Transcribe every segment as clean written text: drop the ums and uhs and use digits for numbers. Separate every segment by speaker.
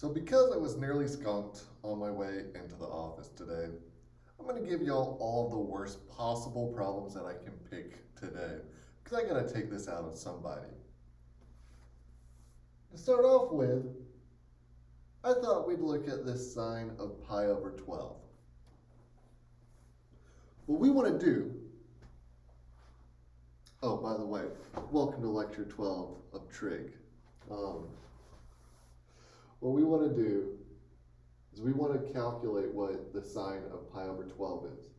Speaker 1: So because I was nearly skunked on my way into the office today, I'm going to give y'all all the worst possible problems that I can pick today, because I got to take this out of somebody. To start off with, I thought we'd look at this sine of pi over 12. What we want to do, oh, by the way, welcome to lecture 12 of trig. What we want to do is we want to calculate what the sine of pi over 12 is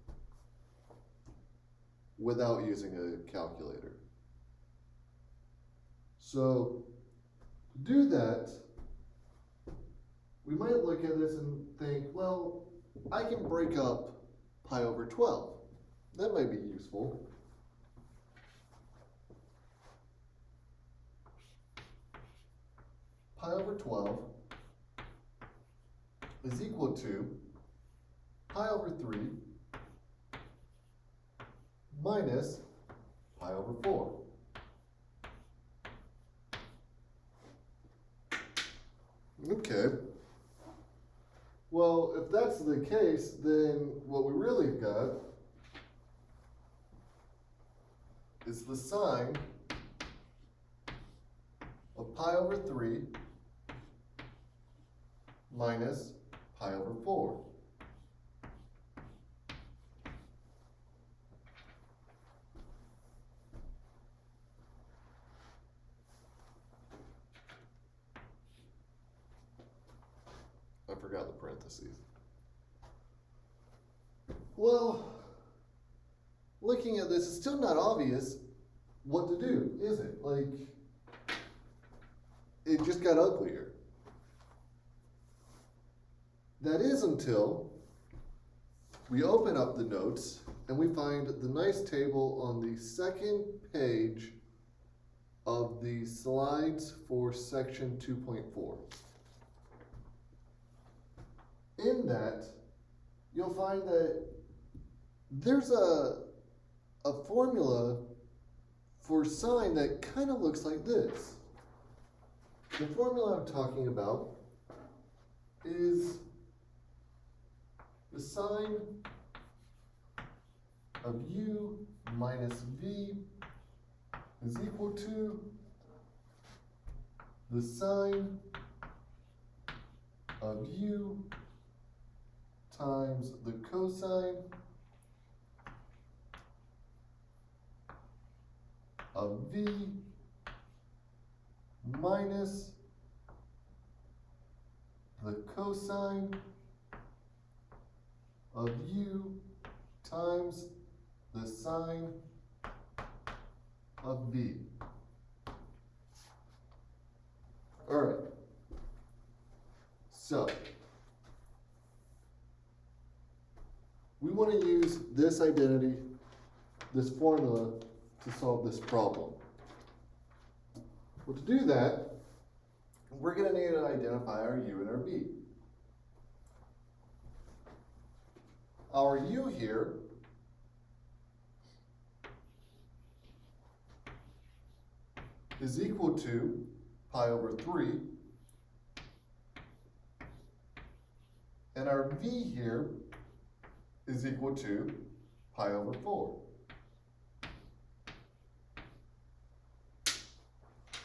Speaker 1: without using a calculator. So to do that, we might look at this and think, well, I can break up pi over 12. That might be useful. Pi over 12 is equal to pi over 3 minus pi over 4. Okay. Well, if that's the case, then what we really got is the sine of pi over 3 minus pi over 4. I forgot the parentheses. Well, looking at this, it's still not obvious what to do, is it? Like, it just got uglier. That is until we open up the notes and we find the nice table on the second page of the slides for section 2.4. In that, you'll find that there's a formula for sine that kind of looks like this. The formula I'm talking about is the sine of u minus v is equal to the sine of u times the cosine of v minus the cosine of u times the sine of v. All right. So we want to use this identity, this formula, to solve this problem. Well, to do that, we're going to need to identify our u and our v. Our u here is equal to pi over 3, and our v here is equal to pi over 4.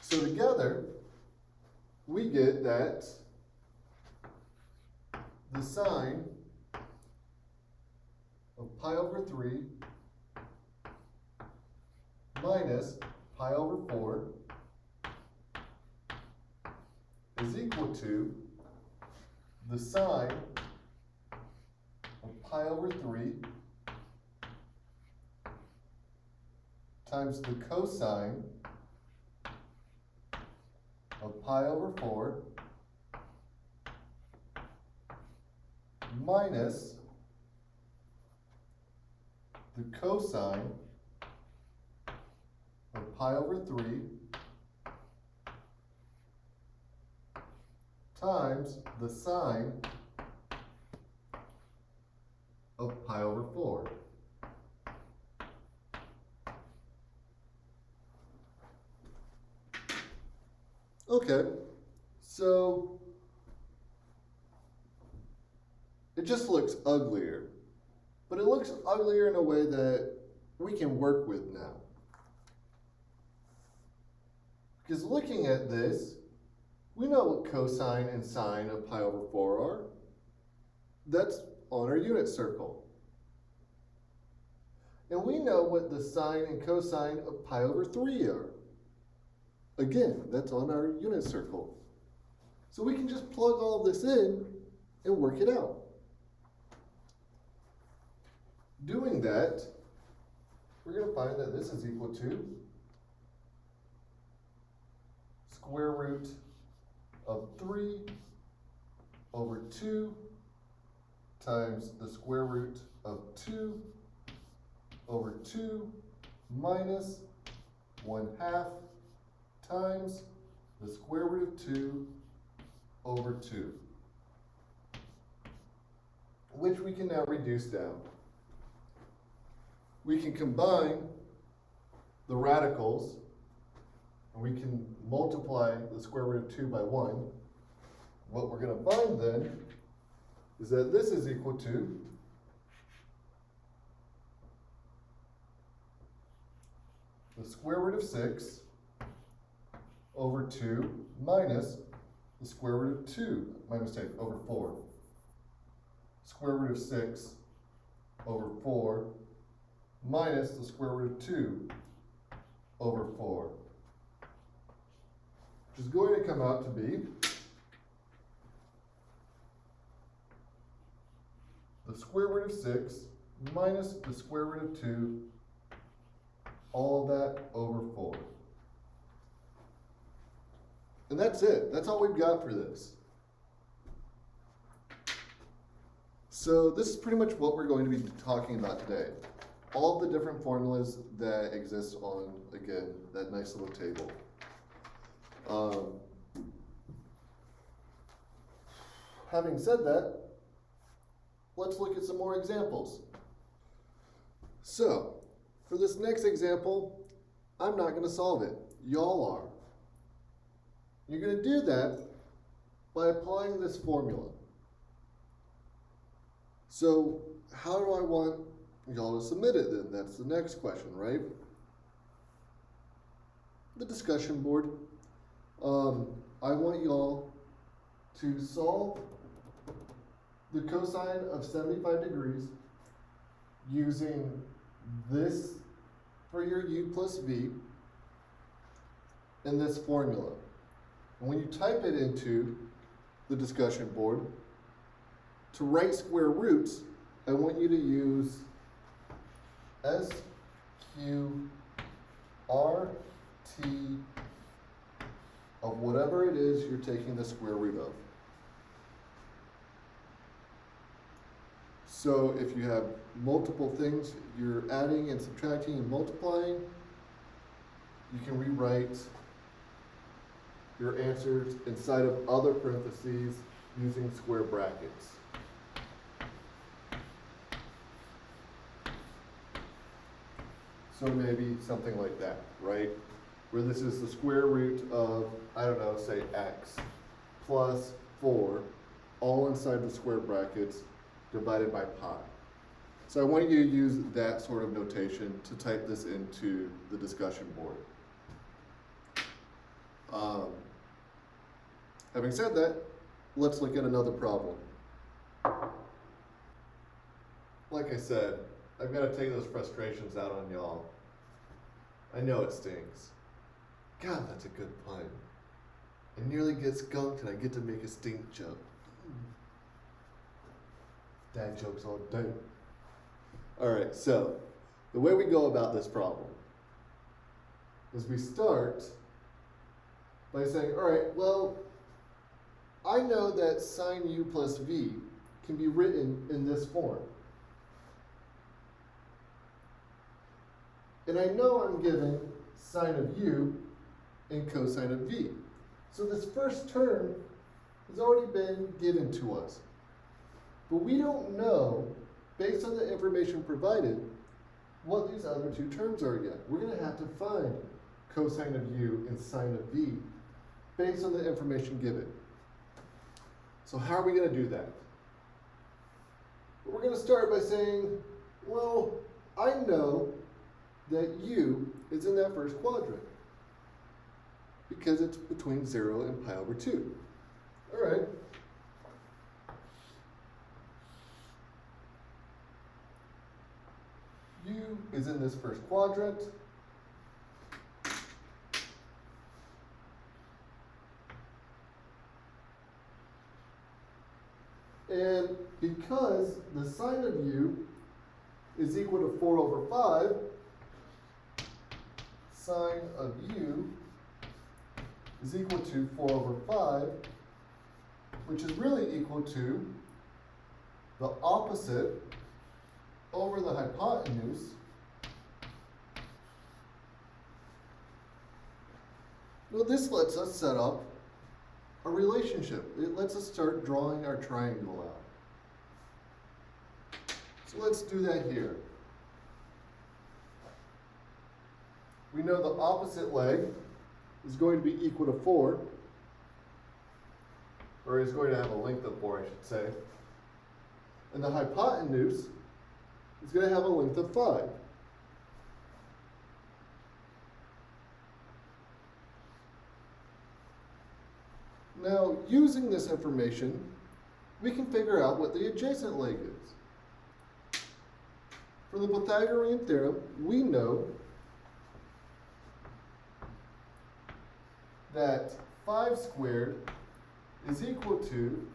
Speaker 1: So together, we get that the sine of pi over 3 minus pi over 4 is equal to the sine of pi over 3 times the cosine of pi over 4 minus the cosine of pi over 3 times the sine of pi over 4. Okay, so just looks uglier. But it looks uglier in a way that we can work with now. Because looking at this, we know what cosine and sine of pi over 4 are. That's on our unit circle. And we know what the sine and cosine of pi over 3 are. Again, that's on our unit circle. So we can just plug all this in and work it out. Doing that, we're going to find that this is equal to square root of 3 over 2 times the square root of 2 over 2 minus 1/2 times the square root of 2 over 2, which we can now reduce down. We can combine the radicals, and we can multiply the square root of 2 by 1. What we're going to find then is that this is equal to the square root of 6 over 2 minus the square root of 2, my mistake, over 4. Square root of 6 over 4 minus the square root of 2 over 4, which is going to come out to be the square root of 6 minus the square root of 2, all of that over 4. And that's it. That's all we've got for this. So this is pretty much what we're going to be talking about today. All the different formulas that exist on, again, that nice little table. Having said that, let's look at some more examples. So, for this next example, I'm not going to solve it. Y'all are. You're going to do that by applying this formula. So, how do I want y'all to submit it then? That's the next question, right? The discussion board. I want y'all to solve the cosine of 75 degrees using this for your u plus v in this formula. And when you type it into the discussion board, to write square roots, I want you to use S, Q, R, T of whatever it is you're taking the square root of. So if you have multiple things you're adding and subtracting and multiplying, you can rewrite your answers inside of other parentheses using square brackets. So maybe something like that, right? Where this is the square root of, I don't know, say x plus 4, all inside the square brackets, divided by pi. So I want you to use that sort of notation to type this into the discussion board. Having said that, let's look at another problem. Like I said, I've got to take those frustrations out on y'all. I know it stings. God, that's a good pun. I nearly get skunked and I get to make a stink joke. Dad jokes all day. Alright, so the way we go about this problem is we start by saying, alright, well, I know that sine u plus v can be written in this form. And I know I'm given sine of u and cosine of v. So this first term has already been given to us. But we don't know, based on the information provided, what these other two terms are yet. We're going to have to find cosine of u and sine of v based on the information given. So how are we going to do that? But we're going to start by saying, well, I know that u is in that first quadrant because it's between 0 and pi over 2. All right. U is in this first quadrant. And because the sine of u is equal to 4 over 5, sine of u is equal to 4 over 5, which is really equal to the opposite over the hypotenuse Well, this lets us set up a relationship. It lets us start drawing our triangle out. So let's do that here. We know the opposite leg is going to be equal to 4, or is going to have a length of 4, I should say. And the hypotenuse is going to have a length of 5. Now, using this information, we can figure out what the adjacent leg is. From the Pythagorean theorem, we know that 5 squared is equal to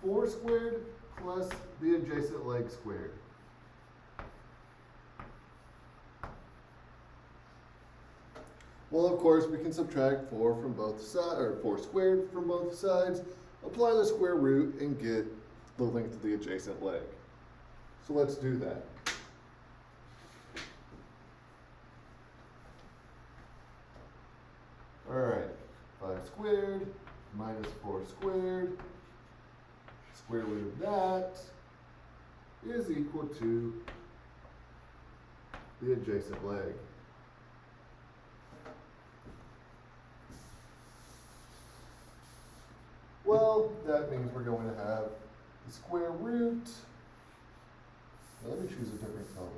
Speaker 1: 4 squared plus the adjacent leg squared. Well, of course, we can subtract 4 from both sides, or 4 squared from both sides, apply the square root, and get the length of the adjacent leg. So let's do that. All right, 5 squared minus 4 squared, square root of that is equal to the adjacent leg. Well, that means we're going to have the square root. Now let me choose a different color.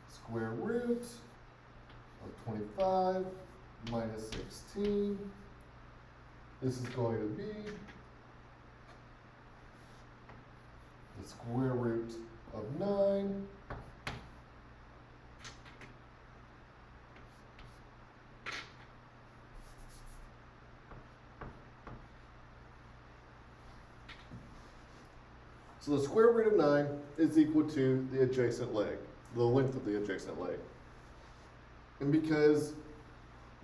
Speaker 1: Square root of 25 minus 16. This is going to be the square root of 9 . So the square root of 9 is equal to the adjacent leg, the length of the adjacent leg. And because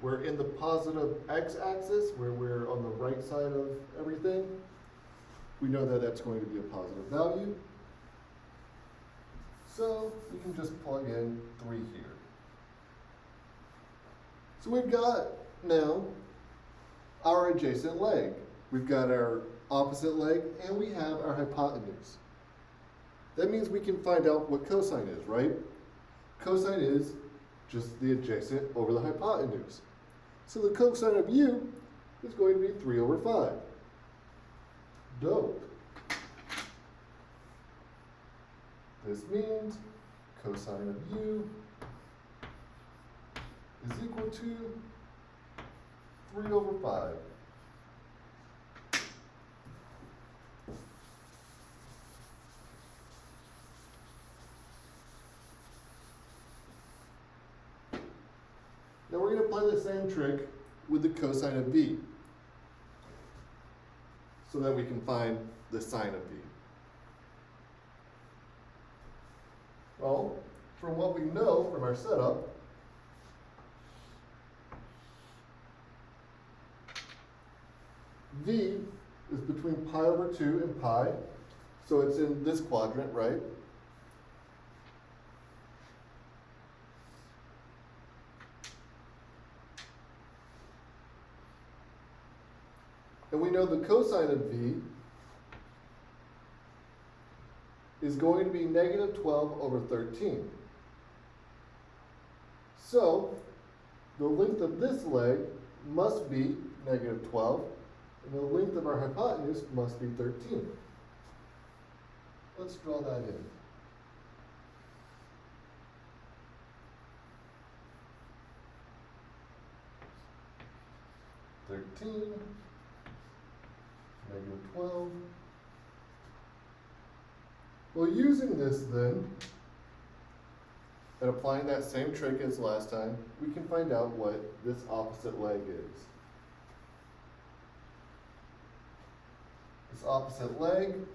Speaker 1: we're in the positive x-axis, where we're on the right side of everything, we know that that's going to be a positive value. So we can just plug in 3 here. So we've got now our adjacent leg. We've got our opposite leg, and we have our hypotenuse. That means we can find out what cosine is, right? Cosine is just the adjacent over the hypotenuse. So the cosine of u is going to be 3 over 5. Dope. This means cosine of u is equal to 3 over 5. Now we're going to play the same trick with the cosine of v, so that we can find the sine of v. Well, from what we know from our setup, v is between pi over 2 and pi, so it's in this quadrant, right? And we know the cosine of v is going to be negative 12 over 13. So the length of this leg must be negative 12, And the length of our hypotenuse must be 13. Let's draw that in. -13, -12. Well, using this then, and applying that same trick as last time, we can find out what this opposite leg is. This opposite leg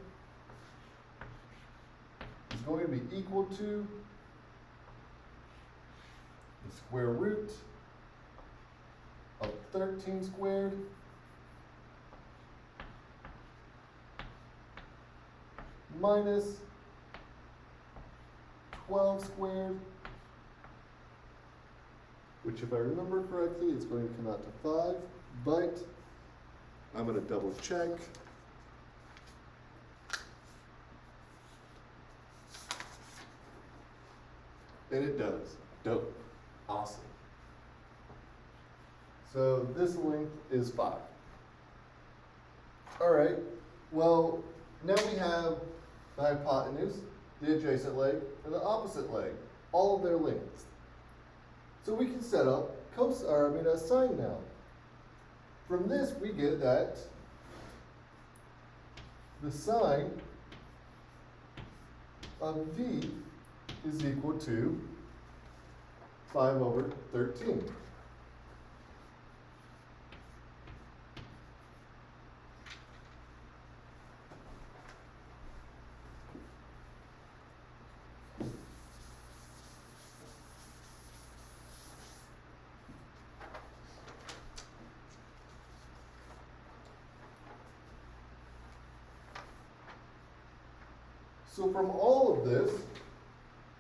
Speaker 1: is going to be equal to the square root of 13 squared minus 12 squared, which if I remember correctly is going to come out to 5, but I'm going to double check. And it does. Dope. Awesome. So this length is 5. All right, well, now we have the hypotenuse, the adjacent leg, and the opposite leg, all of their lengths. So we can set up a sine now. From this, we get that the sine of v is equal to 5/13. So from all of this,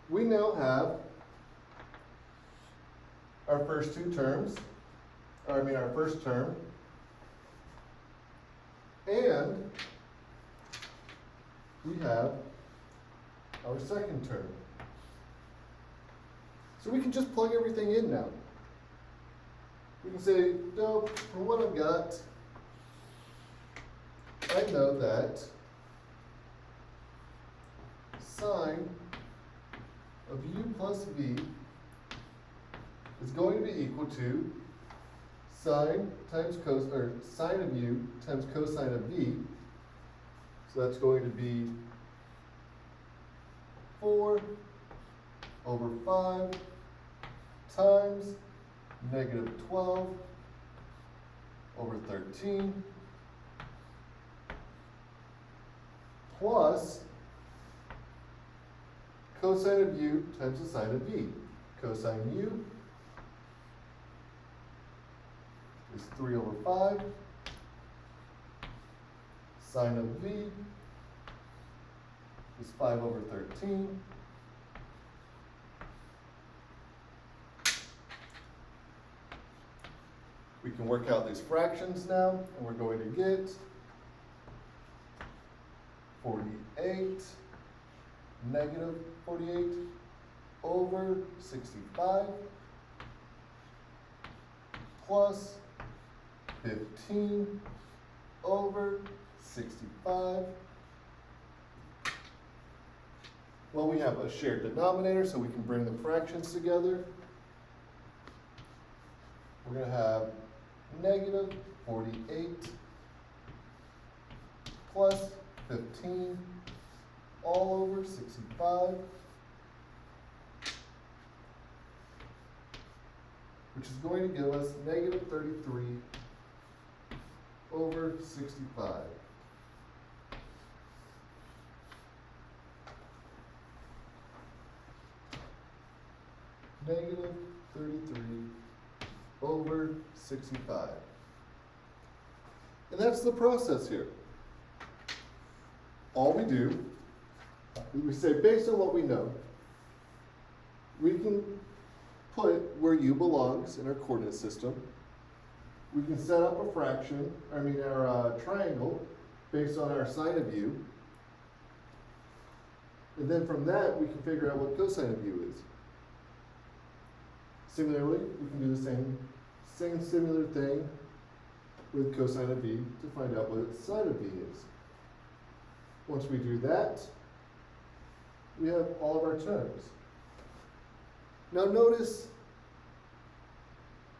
Speaker 1: we now have our first two terms, our first term, and we have our second term. So we can just plug everything in now. We can say, no, from what I've got, I know that sine of u plus v is going to be equal to sine of u times cosine of v. So that's going to be 4/5 times -12/13 plus cosine of u times the sine of v. Cosine u is 3/5. Sine of v is 5/13. We can work out these fractions now, and we're going to get 48 -48 over 65 plus 15 over 65. Well, we have a shared denominator, so we can bring the fractions together. We're going to have -48 plus 15 all over 65, which is going to give us -33 over 65. -33 over 65. And that's the process here. All we do, we say based on what we know, we can put where u belongs in our coordinate system. We can set up a fraction, our triangle, based on our sine of u. And then from that, we can figure out what cosine of u is. Similarly, we can do the same similar thing with cosine of v to find out what sine of v is. Once we do that, we have all of our terms. Now notice,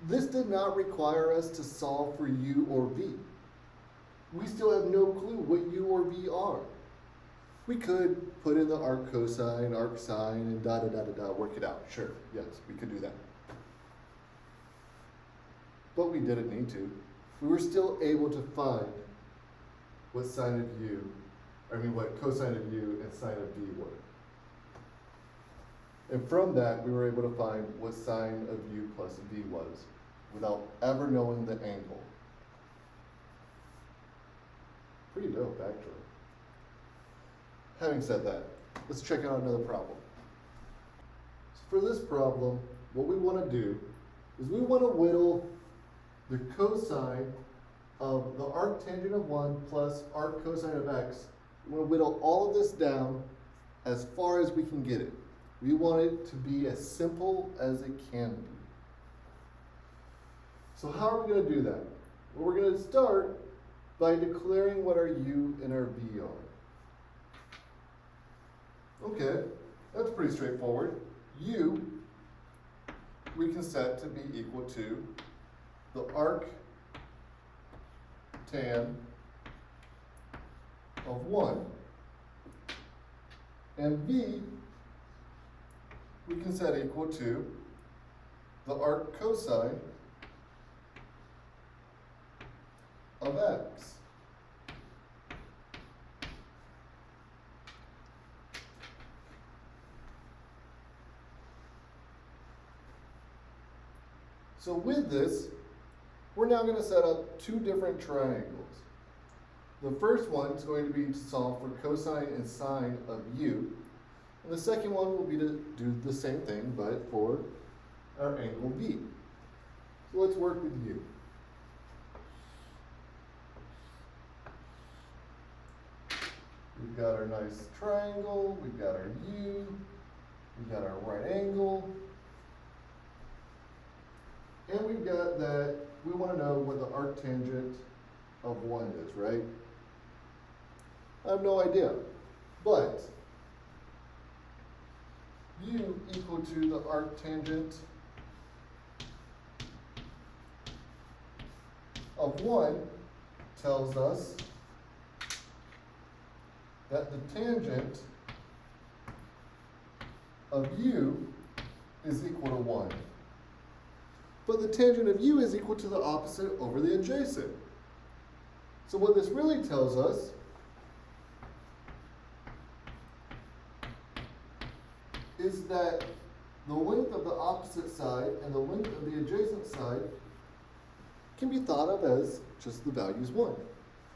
Speaker 1: this did not require us to solve for u or v. We still have no clue what u or v are. We could put in the arc cosine, arc sine, and work it out. Sure, yes, we could do that. But we didn't need to. We were still able to find what sine of u, what cosine of u and sine of v were. And from that, we were able to find what sine of u plus v was, without ever knowing the angle. Pretty dope, actually. Having said that, let's check out another problem. So for this problem, what we want to do is we want to whittle the cosine of the arctangent of 1 plus arc cosine of x. We want to whittle all of this down as far as we can get it. We want it to be as simple as it can be. So how are we going to do that? Well, we're going to start by declaring what our u and our v are. Okay, that's pretty straightforward. U we can set to be equal to the arc tan of 1. And v we can set equal to the arc cosine of x. So with this, we're now going to set up two different triangles. The first one is going to be to solve for cosine and sine of u. And the second one will be to do the same thing, but for our angle v. So let's work with u. We've got our nice triangle, we've got our u, we've got our right angle, and we've got that we want to know what the arctangent of 1 is, right? I have no idea, but u equal to the arctangent of 1 tells us that the tangent of u is equal to 1. But the tangent of u is equal to the opposite over the adjacent. So what this really tells us is that the length of the opposite side and the length of the adjacent side can be thought of as just the values 1.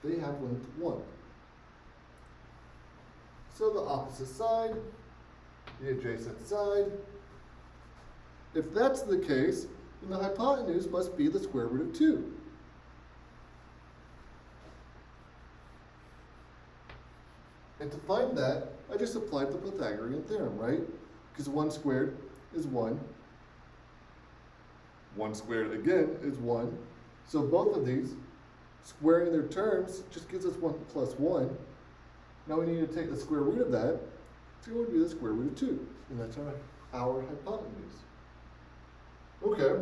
Speaker 1: They have length 1. So the opposite side, the adjacent side. If that's the case, then the hypotenuse must be the square root of 2. And to find that, I just applied the Pythagorean theorem, right? Because 1 squared is 1. 1 squared again is 1. So both of these, squaring their terms, just gives us 1 plus 1. Now we need to take the square root of that. So it would be the square root of 2. And that's our hypotenuse. Okay.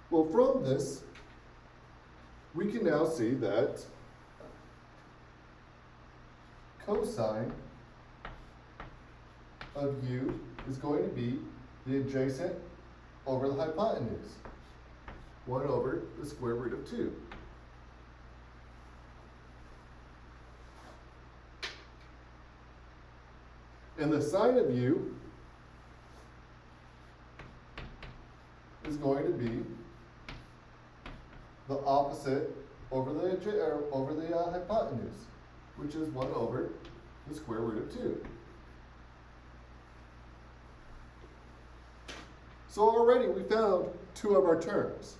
Speaker 1: Well, from this, we can now see that cosine of u is going to be the adjacent over the hypotenuse. 1 over the square root of 2. And the sine of u is going to be the opposite over the hypotenuse, which is 1 over the square root of 2. So already we found two of our terms.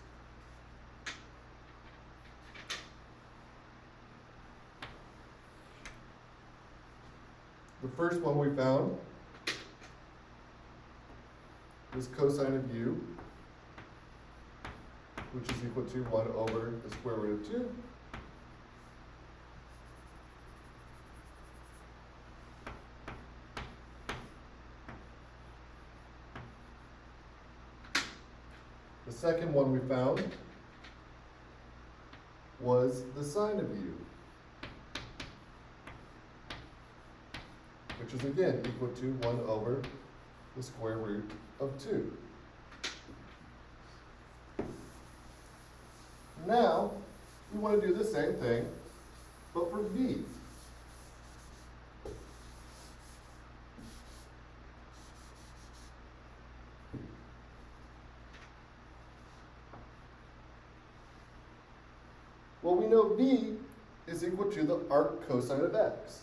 Speaker 1: The first one we found was cosine of u which is equal to 1 over the square root of 2. The second one we found was the sine of u, which is again equal to 1 over the square root of 2. Now, we want to do the same thing, but for v. Well, we know v is equal to the arc cosine of x.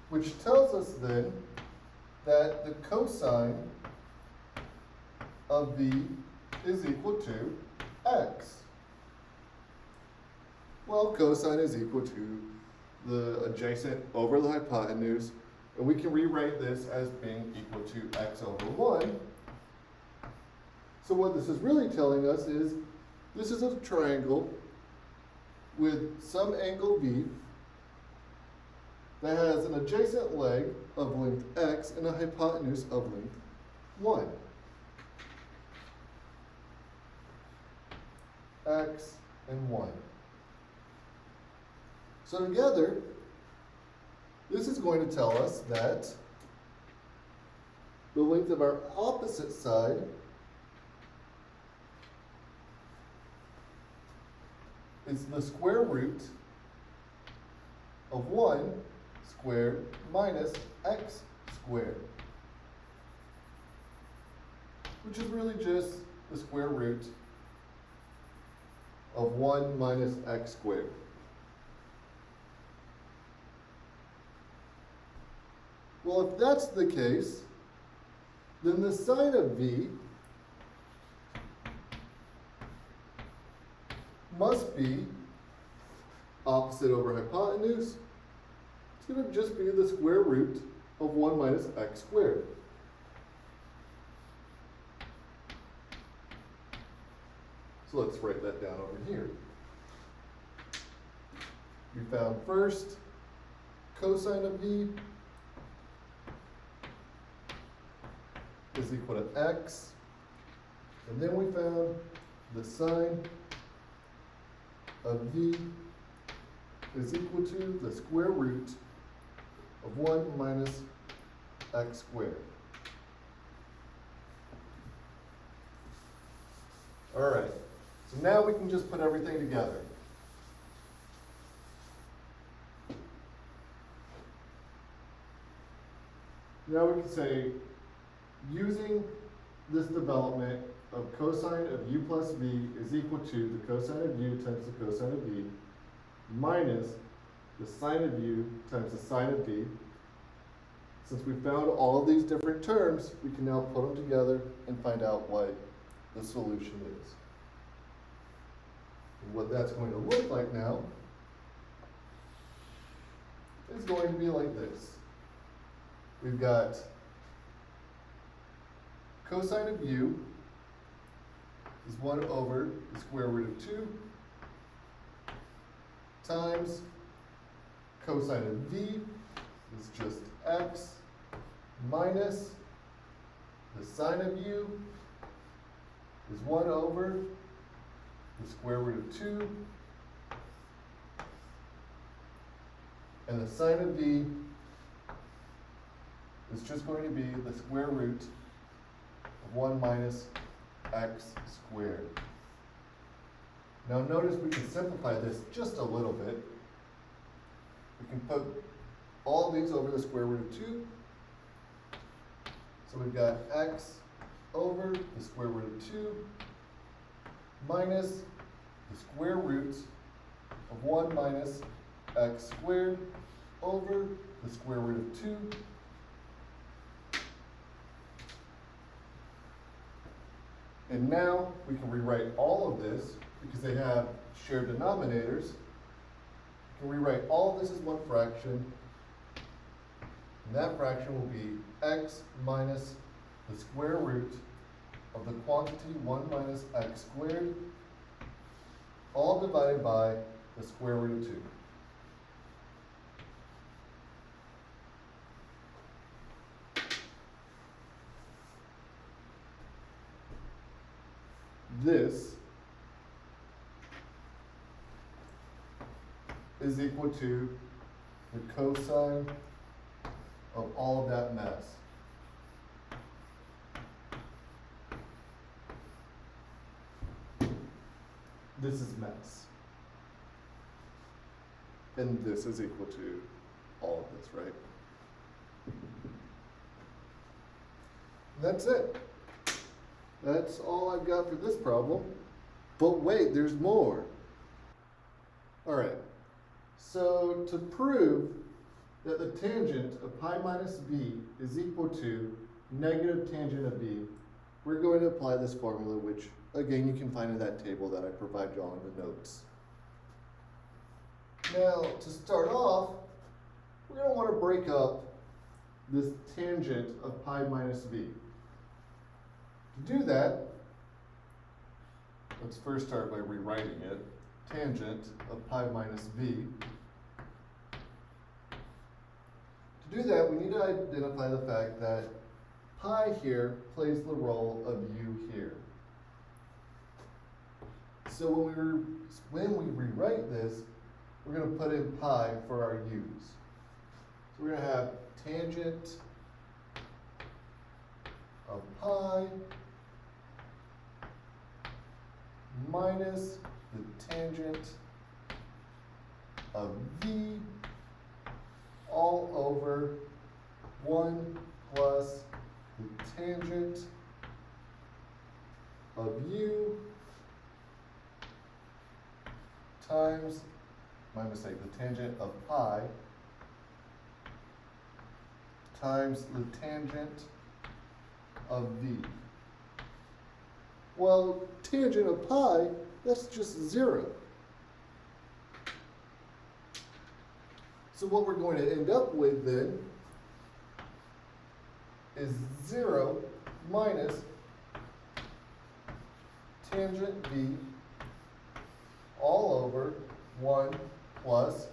Speaker 1: Which tells us then that the cosine of v is equal to x. Well, cosine is equal to the adjacent over the hypotenuse, and we can rewrite this as being equal to x over 1. So what this is really telling us is this is a triangle with some angle v that has an adjacent leg of length x and a hypotenuse of length 1. X and 1. So together, this is going to tell us that the length of our opposite side is the square root of 1 squared minus x squared, which is really just the square root of 1 minus x squared. Well, if that's the case, then the sine of v must be opposite over hypotenuse. It's going to just be the square root of 1 minus x squared. So let's write that down over here. We found first cosine of v is equal to x, and then we found the sine of v is equal to the square root of 1 minus x squared. All right, so now we can just put everything together. Now we can say, using this development of cosine of u plus v is equal to the cosine of u times the cosine of v minus the sine of u times the sine of v. Since we found all of these different terms, we can now put them together and find out what the solution is. And what that's going to look like now is going to be like this. We've got cosine of u is 1 over the square root of 2 times cosine of v is just x minus the sine of u is 1 over the square root of 2, and the sine of v is just going to be the square root of 1 minus x squared. Now notice we can simplify this just a little bit. We can put all these over the square root of 2. So we've got x over the square root of 2 minus the square root of 1 minus x squared over the square root of 2 . And now we can rewrite all of this, because they have shared denominators, can rewrite all of this as one fraction. And that fraction will be x minus the square root of the quantity 1 minus x squared, all divided by the square root of 2. This is equal to the cosine of all of that mess. This is mess. And this is equal to all of this, right? That's it. That's all I've got for this problem. But wait, there's more. All right, so to prove that the tangent of pi minus b is equal to negative tangent of b, we're going to apply this formula, which again you can find in that table that I provide you all in the notes. Now, to start off, we're going to want to break up this tangent of pi minus b. To do that, let's first start by rewriting it. Tangent of pi minus b. To do that, we need to identify the fact that pi here plays the role of u here. So when we rewrite this, we're going to put in pi for our u's. So we're going to have tangent of pi minus the tangent of v all over 1 plus the tangent of u times, my mistake, the tangent of pi times the tangent of v. Well, tangent of pi, that's just 0. So what we're going to end up with then is 0 minus tangent v all over 1 plus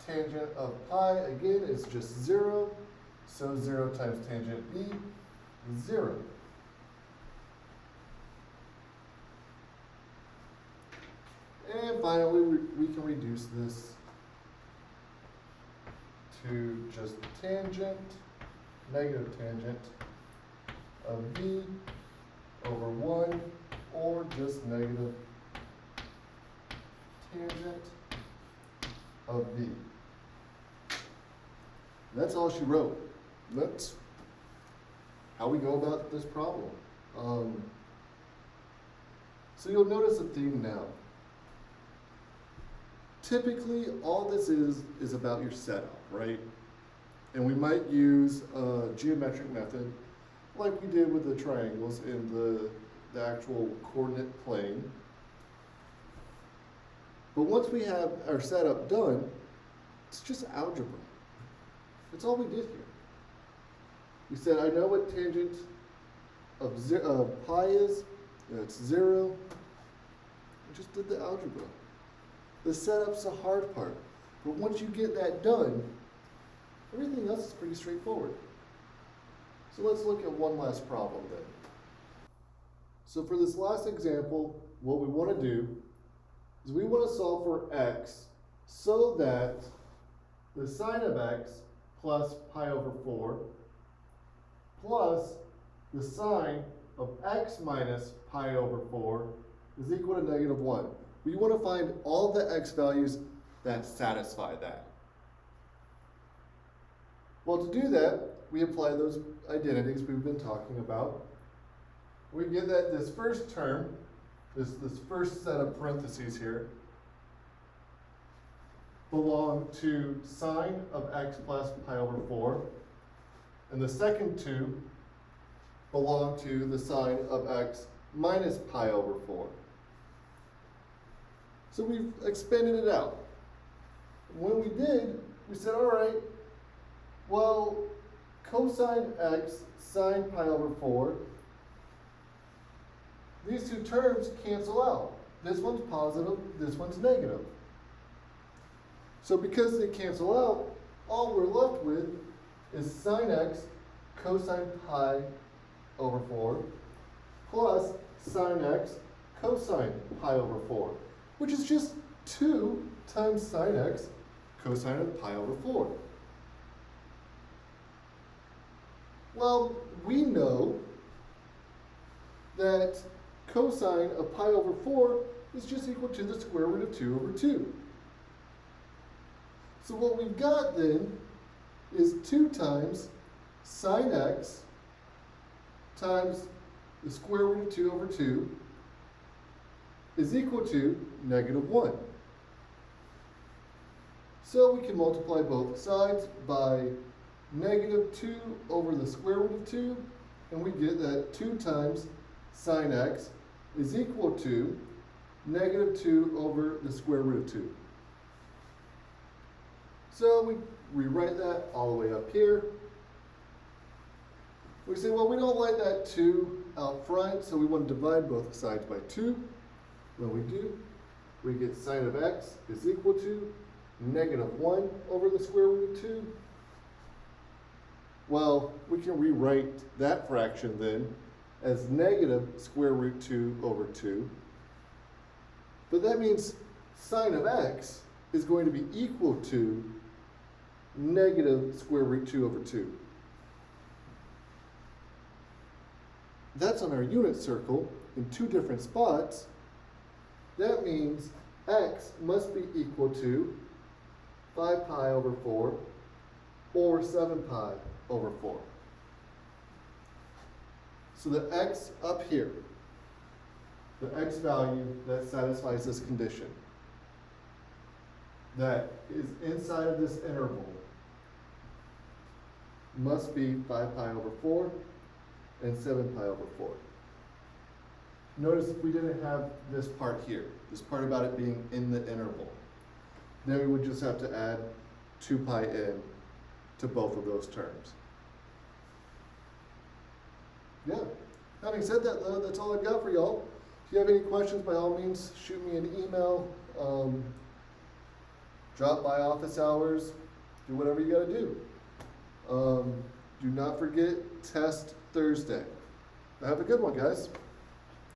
Speaker 1: tangent of pi, again, is just 0. So 0 times tangent v is 0. And finally, we can reduce this to just tangent, negative tangent of v over 1, or just negative tangent of v. That's all she wrote. That's how we go about this problem. So you'll notice a theme now. Typically, all this is about your setup, right? And we might use a geometric method like we did with the triangles in the actual coordinate plane. But once we have our setup done, it's just algebra. That's all we did here. We said, I know what tangent of pi is, it's 0. We just did the algebra. The setup's the hard part. But once you get that done, everything else is pretty straightforward. So let's look at one last problem then. So for this last example, what we want to do is we want to solve for x so that the sine of x plus pi over 4 plus the sine of x minus pi over 4 is equal to negative 1. We want to find all the x values that satisfy that. Well, to do that, we apply those identities we've been talking about. We get that this first term, this first set of parentheses here, belong to sine of x plus pi over 4, and the second two belong to the sine of x minus pi over 4. So we've expanded it out. when we did, we said, all right, well, cosine x sine pi over 4, these two terms cancel out. This one's positive, this one's negative. So because they cancel out, all we're left with is sine x cosine pi over 4 plus sine x cosine pi over 4, which is just 2 times sine x cosine of pi over 4. Well, we know that cosine of pi over 4 is just equal to the square root of 2 over 2. So what we've got then is 2 times sine x times the square root of 2 over 2 is equal to -1. So we can multiply both sides by -2 over the square root of 2, and we get that 2 times sine x is equal to -2 over the square root of 2. So we rewrite that all the way up here. We say, well, we don't like that 2 out front, so we want to divide both sides by 2. When we do, we get sine of x is equal to -1 over the square root of 2. Well, we can rewrite that fraction then as negative square root 2 over 2. But that means sine of x is going to be equal to negative square root 2 over 2. That's on our unit circle in 2 different spots. That means x must be equal to 5 pi over 4 or 7 pi over 4. So the x up here, the x value that satisfies this condition, that is inside of this interval, must be 5 pi over 4 and 7 pi over 4. Notice if we didn't have this part here, this part about it being in the interval, then we would just have to add 2 pi in to both of those terms. Yeah, having said that though, that's all I've got for y'all. If you have any questions, by all means, shoot me an email, drop by office hours, do whatever you gotta do. Do not forget, test Thursday. Have a good one, guys.